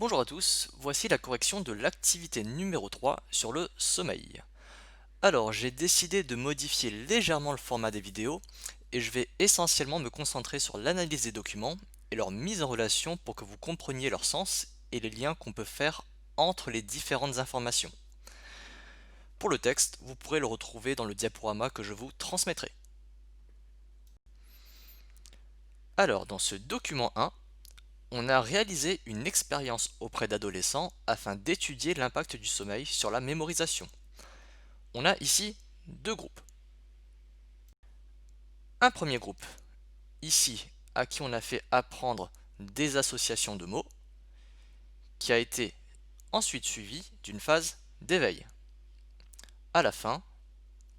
Bonjour à tous, voici la correction de l'activité numéro 3 sur le sommeil. Alors, j'ai décidé de modifier légèrement le format des vidéos et je vais essentiellement me concentrer sur l'analyse des documents et leur mise en relation pour que vous compreniez leur sens et les liens qu'on peut faire entre les différentes informations. Pour le texte, vous pourrez le retrouver dans le diaporama que je vous transmettrai. Alors, dans ce document 1, on a réalisé une expérience auprès d'adolescents afin d'étudier l'impact du sommeil sur la mémorisation. On a ici deux groupes. Un premier groupe, ici, à qui on a fait apprendre des associations de mots, qui a été ensuite suivi d'une phase d'éveil. À la fin,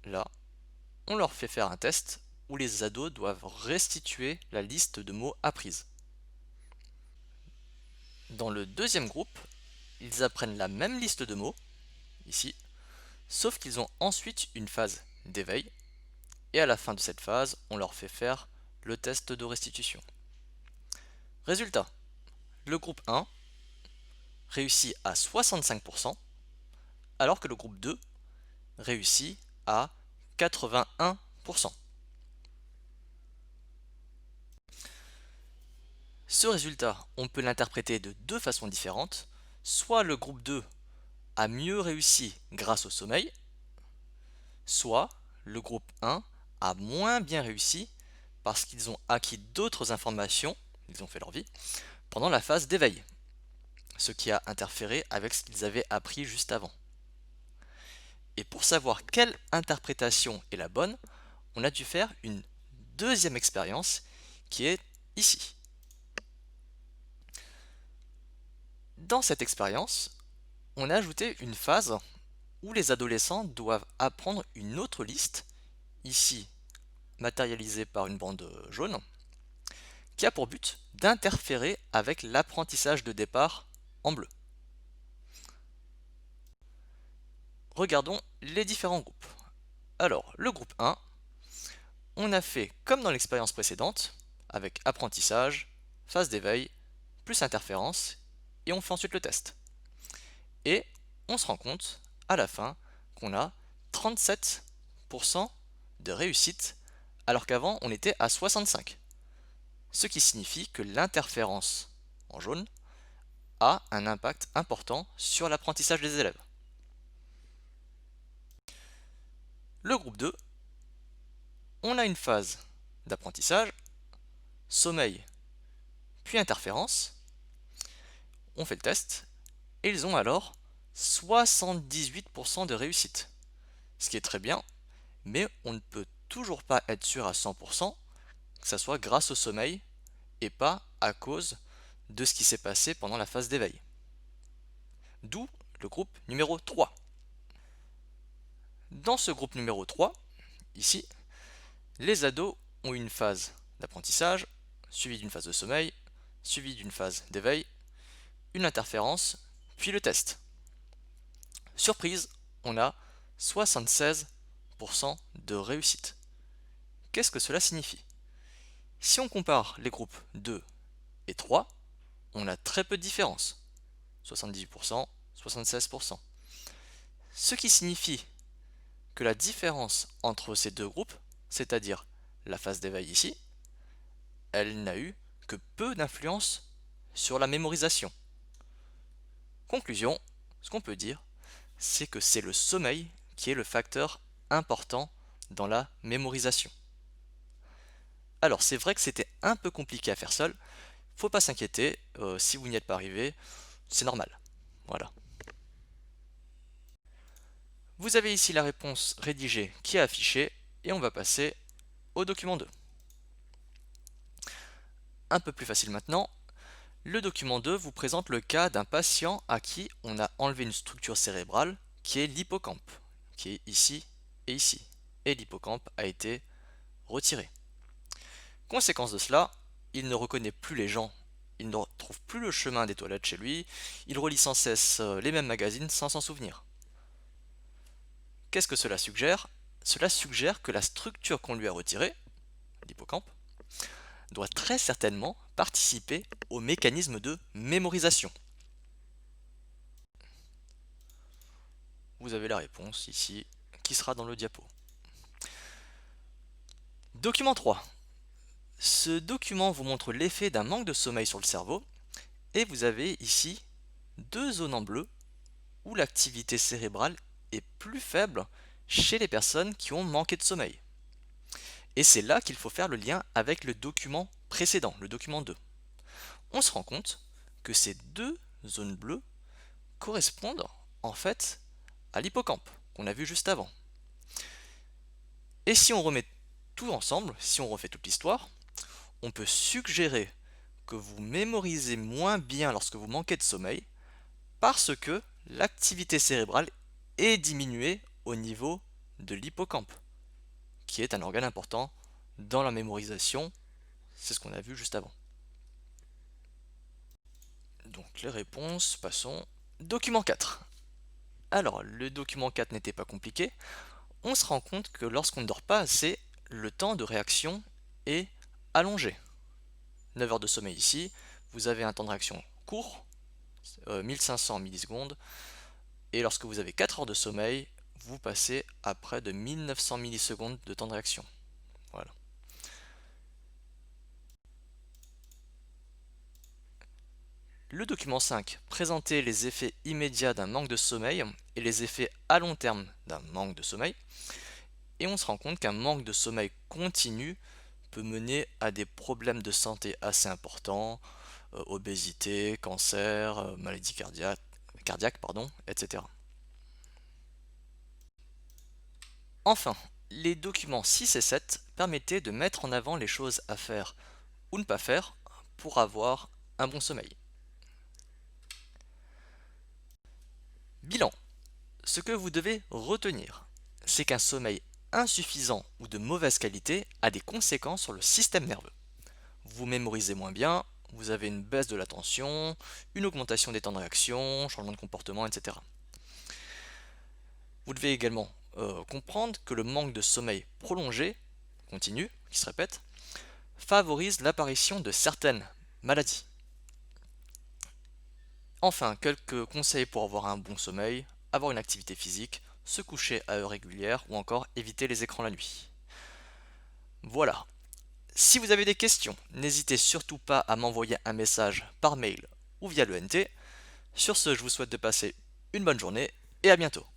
là, on leur fait faire un test où les ados doivent restituer la liste de mots apprises. Dans le deuxième groupe, ils apprennent la même liste de mots, ici, sauf qu'ils ont ensuite une phase d'éveil, et à la fin de cette phase, on leur fait faire le test de restitution. Résultat, le groupe 1 réussit à 65%, alors que le groupe 2 réussit à 81%. Ce résultat, on peut l'interpréter de deux façons différentes. Soit le groupe 2 a mieux réussi grâce au sommeil, soit le groupe 1 a moins bien réussi parce qu'ils ont acquis d'autres informations, ils ont fait leur vie, pendant la phase d'éveil, ce qui a interféré avec ce qu'ils avaient appris juste avant. Et pour savoir quelle interprétation est la bonne, on a dû faire une deuxième expérience qui est ici. Dans cette expérience, on a ajouté une phase où les adolescents doivent apprendre une autre liste, ici matérialisée par une bande jaune, qui a pour but d'interférer avec l'apprentissage de départ en bleu. Regardons les différents groupes. Alors, le groupe 1, on a fait comme dans l'expérience précédente, avec apprentissage, phase d'éveil, plus interférence, et on fait ensuite le test. Et on se rend compte, à la fin, qu'on a 37% de réussite, alors qu'avant on était à 65%. Ce qui signifie que l'interférence, en jaune, a un impact important sur l'apprentissage des élèves. Le groupe 2, on a une phase d'apprentissage, sommeil, puis interférence. On fait le test, et ils ont alors 78% de réussite. Ce qui est très bien, mais on ne peut toujours pas être sûr à 100% que ça soit grâce au sommeil et pas à cause de ce qui s'est passé pendant la phase d'éveil. D'où le groupe numéro 3. Dans ce groupe numéro 3, ici, les ados ont une phase d'apprentissage, suivie d'une phase de sommeil, suivie d'une phase d'éveil, une interférence, puis le test. Surprise, on a 76% de réussite. Qu'est-ce que cela signifie? Si on compare les groupes 2 et 3, on a très peu de différence. 78%, 76%. Ce qui signifie que la différence entre ces deux groupes, c'est-à-dire la phase d'éveil ici, elle n'a eu que peu d'influence sur la mémorisation. Conclusion, ce qu'on peut dire, c'est que c'est le sommeil qui est le facteur important dans la mémorisation. Alors c'est vrai que c'était un peu compliqué à faire seul, faut pas s'inquiéter, si vous n'y êtes pas arrivé, c'est normal. Voilà. Vous avez ici la réponse rédigée qui est affichée et on va passer au document 2. Un peu plus facile maintenant, le document 2 vous présente le cas d'un patient à qui on a enlevé une structure cérébrale qui est l'hippocampe, qui est ici et ici. Et l'hippocampe a été retiré. Conséquence de cela, il ne reconnaît plus les gens, il ne retrouve plus le chemin des toilettes chez lui, il relit sans cesse les mêmes magazines sans s'en souvenir. Qu'est-ce que cela suggère? Cela suggère que la structure qu'on lui a retirée, l'hippocampe, doit très certainement participer au mécanisme de mémorisation. vous avez la réponse ici qui sera dans le diapo. Document 3. Ce document vous montre l'effet d'un manque de sommeil sur le cerveau et vous avez ici deux zones en bleu où l'activité cérébrale est plus faible chez les personnes qui ont manqué de sommeil. Et c'est là qu'il faut faire le lien avec le document précédent, le document 2. On se rend compte que ces deux zones bleues correspondent en fait à l'hippocampe qu'on a vu juste avant. Et si on remet tout ensemble, si on refait toute l'histoire, on peut suggérer que vous mémorisez moins bien lorsque vous manquez de sommeil parce que l'activité cérébrale est diminuée au niveau de l'hippocampe, qui est un organe important dans la mémorisation, c'est ce qu'on a vu juste avant. Donc les réponses, passons. Document 4. Alors, le document 4 n'était pas compliqué. On se rend compte que lorsqu'on ne dort pas assez, le temps de réaction est allongé. 9 heures de sommeil ici, vous avez un temps de réaction court, 1500 millisecondes, et lorsque vous avez 4 heures de sommeil, vous passez à près de 1900 millisecondes de temps de réaction. Voilà. Le document 5 présentait les effets immédiats d'un manque de sommeil et les effets à long terme d'un manque de sommeil. Et on se rend compte qu'un manque de sommeil continu peut mener à des problèmes de santé assez importants, obésité, cancer, maladie cardiaque, etc. Enfin, les documents 6 et 7 permettaient de mettre en avant les choses à faire ou ne pas faire pour avoir un bon sommeil. Bilan. Ce que vous devez retenir, c'est qu'un sommeil insuffisant ou de mauvaise qualité a des conséquences sur le système nerveux. Vous mémorisez moins bien, vous avez une baisse de l'attention, une augmentation des temps de réaction, changement de comportement, etc. Vous devez également comprendre que le manque de sommeil prolongé, continu, qui se répète, favorise l'apparition de certaines maladies. Enfin, quelques conseils pour avoir un bon sommeil, avoir une activité physique, se coucher à heure régulière ou encore éviter les écrans la nuit. Voilà. Si vous avez des questions, n'hésitez surtout pas à m'envoyer un message par mail ou via le NT. Sur ce, je vous souhaite de passer une bonne journée et à bientôt.